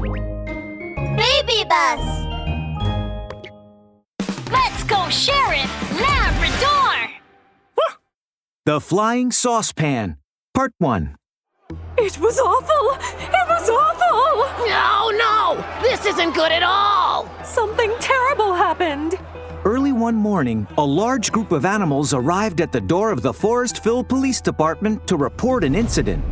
Baby bus! Let's go, Sheriff Labrador! The Flying Saucepan, Part 1. It was awful! It was awful! No! This isn't good at all! Something terrible happened. Early one morning, a large group of animals arrived at the door of the Forestville Police Department to report an incident.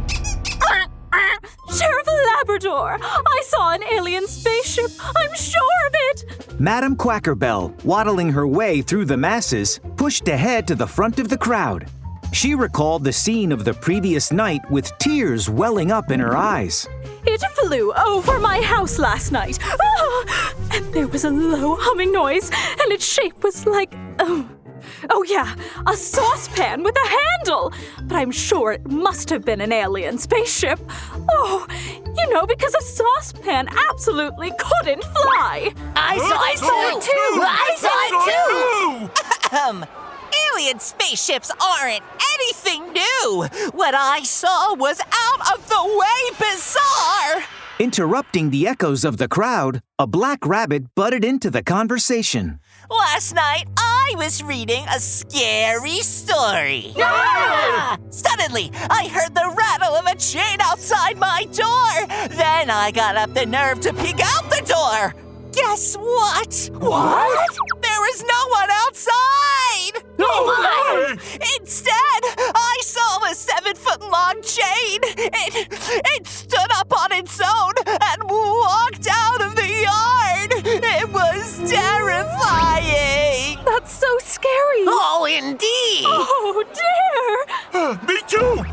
Sheriff Labrador! I saw an alien spaceship! I'm sure of it! Madam Quackerbell, waddling her way through the masses, pushed ahead to the front of the crowd. She recalled the scene of the previous night with tears welling up in her eyes. It flew over my house last night. Ah! And there was a low humming noise, and its shape was like, oh yeah, a saucepan with a handle. But I'm sure it must have been an alien spaceship. Oh, you know, because a saucepan absolutely couldn't fly. I saw it too! I saw it too! Alien spaceships aren't anything new. What I saw was out of the way bizarre. Interrupting the echoes of the crowd, a black rabbit butted into the conversation. Last night, I was reading a scary story. Ah! Suddenly, I heard the rattle of a chain outside my door. Then I got up the nerve to peek out the door. Guess what? What? There was no one outside! Oh my! Instead, I saw a 7-foot-long chain. It stood up on its own and walked out of the yard. It was terrifying. That's so scary. Oh, indeed! Oh, dear. Me too!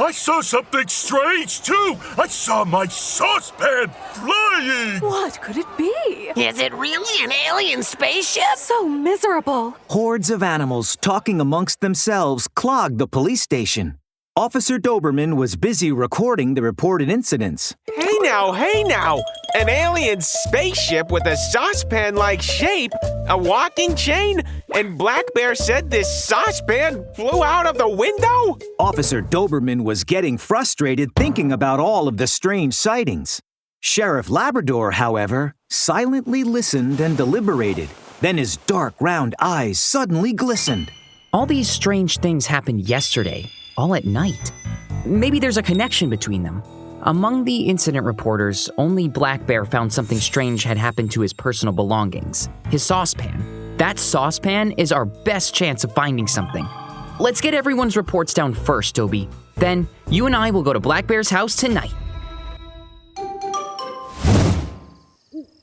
I saw something strange, too! I saw my saucepan flying! What could it be? Is it really an alien spaceship? So miserable. Hordes of animals talking amongst themselves clogged the police station. Officer Doberman was busy recording the reported incidents. Hey now! An alien spaceship with a saucepan-like shape, a walking chain, and Black Bear said this saucepan flew out of the window? Officer Doberman was getting frustrated thinking about all of the strange sightings. Sheriff Labrador, however, silently listened and deliberated. Then his dark, round eyes suddenly glistened. All these strange things happened yesterday, all at night. Maybe there's a connection between them. Among the incident reporters, only Black Bear found something strange had happened to his personal belongings, his saucepan. That saucepan is our best chance of finding something. Let's get everyone's reports down first, Toby. Then, you and I will go to Black Bear's house tonight.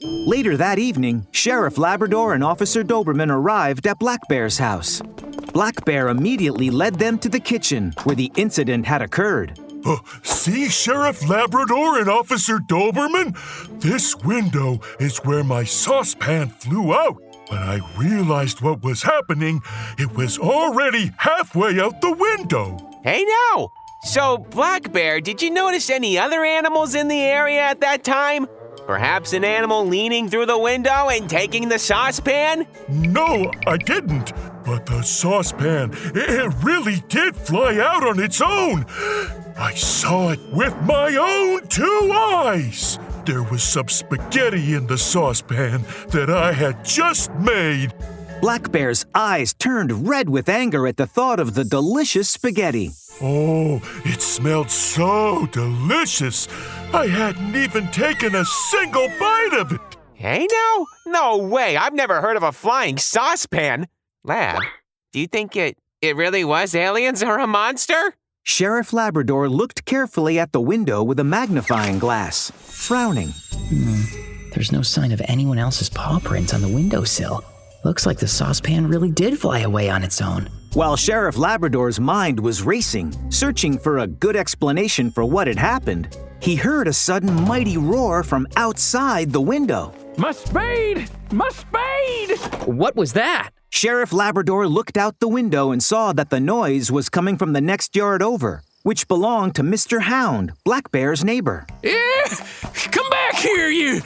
Later that evening, Sheriff Labrador and Officer Doberman arrived at Black Bear's house. Black Bear immediately led them to the kitchen where the incident had occurred. See, Sheriff Labrador and Officer Doberman? This window is where my saucepan flew out. When I realized what was happening, it was already halfway out the window. Hey now! So, Black Bear, did you notice any other animals in the area at that time? Perhaps an animal leaning through the window and taking the saucepan? No, I didn't. But the saucepan, it really did fly out on its own. I saw it with my own 2 eyes. There was some spaghetti in the saucepan that I had just made. Black Bear's eyes turned red with anger at the thought of the delicious spaghetti. Oh, it smelled so delicious. I hadn't even taken a single bite of it. Hey now? No way, I've never heard of a flying saucepan. Lab, do you think it really was aliens or a monster? Sheriff Labrador looked carefully at the window with a magnifying glass, frowning. There's no sign of anyone else's paw prints on the windowsill. Looks like the saucepan really did fly away on its own. While Sheriff Labrador's mind was racing, searching for a good explanation for what had happened, he heard a sudden mighty roar from outside the window. My spade! My spade! What was that? Sheriff Labrador looked out the window and saw that the noise was coming from the next yard over, which belonged to Mr. Hound, Black Bear's neighbor. Come back here, you!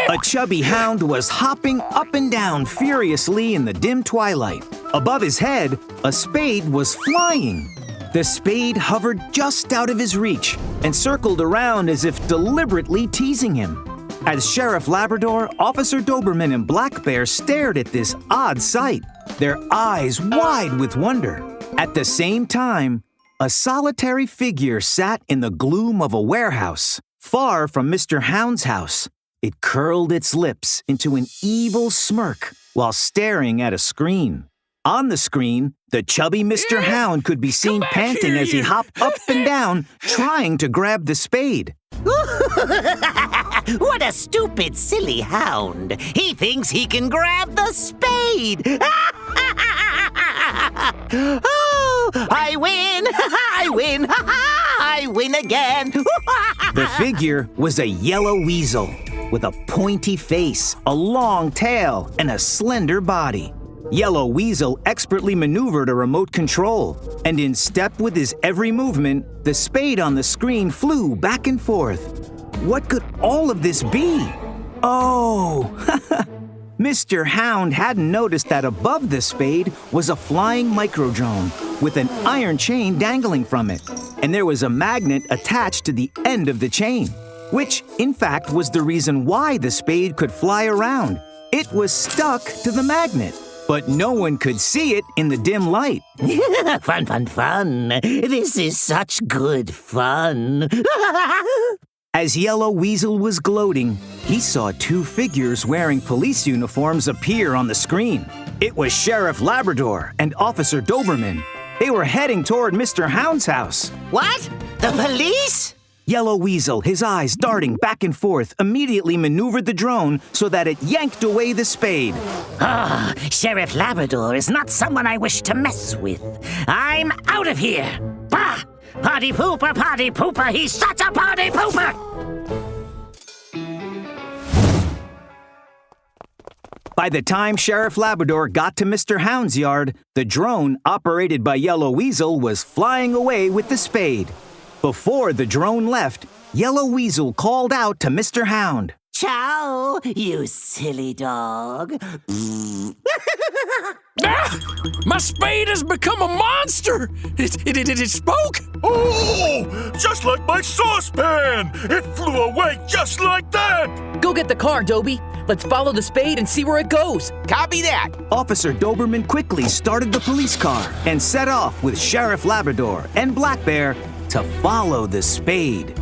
A chubby hound was hopping up and down furiously in the dim twilight. Above his head, a spade was flying. The spade hovered just out of his reach and circled around as if deliberately teasing him. As Sheriff Labrador, Officer Doberman, and Black Bear stared at this odd sight, their eyes wide with wonder. At the same time, a solitary figure sat in the gloom of a warehouse, far from Mr. Hound's house. It curled its lips into an evil smirk while staring at a screen. On the screen, the chubby Mr. Hound could be seen panting as he hopped up and down, trying to grab the spade. What a stupid, silly hound. He thinks he can grab the spade. Oh, I win! I win! I win again! The figure was a yellow weasel with a pointy face, a long tail, and a slender body. Yellow Weasel expertly maneuvered a remote control, and in step with his every movement, the spade on the screen flew back and forth. What could all of this be? Oh, Mr. Hound hadn't noticed that above the spade was a flying microdrone with an iron chain dangling from it, and there was a magnet attached to the end of the chain, which, in fact, was the reason why the spade could fly around. It was stuck to the magnet, but no one could see it in the dim light. Fun, fun, fun. This is such good fun. As Yellow Weasel was gloating, he saw two figures wearing police uniforms appear on the screen. It was Sheriff Labrador and Officer Doberman. They were heading toward Mr. Hound's house. What? The police? Yellow Weasel, his eyes darting back and forth, immediately maneuvered the drone so that it yanked away the spade. Ah, Sheriff Labrador is not someone I wish to mess with. I'm out of here. Bah! Party pooper, he's such a party pooper! By the time Sheriff Labrador got to Mr. Hound's yard, the drone operated by Yellow Weasel was flying away with the spade. Before the drone left, Yellow Weasel called out to Mr. Hound. Ciao, you silly dog. Ah! My spade has become a monster! It spoke! Oh, just like my saucepan! It flew away just like that! Go get the car, Dobie. Let's follow the spade and see where it goes. Copy that. Officer Doberman quickly started the police car and set off with Sheriff Labrador and Black Bear to follow the spade.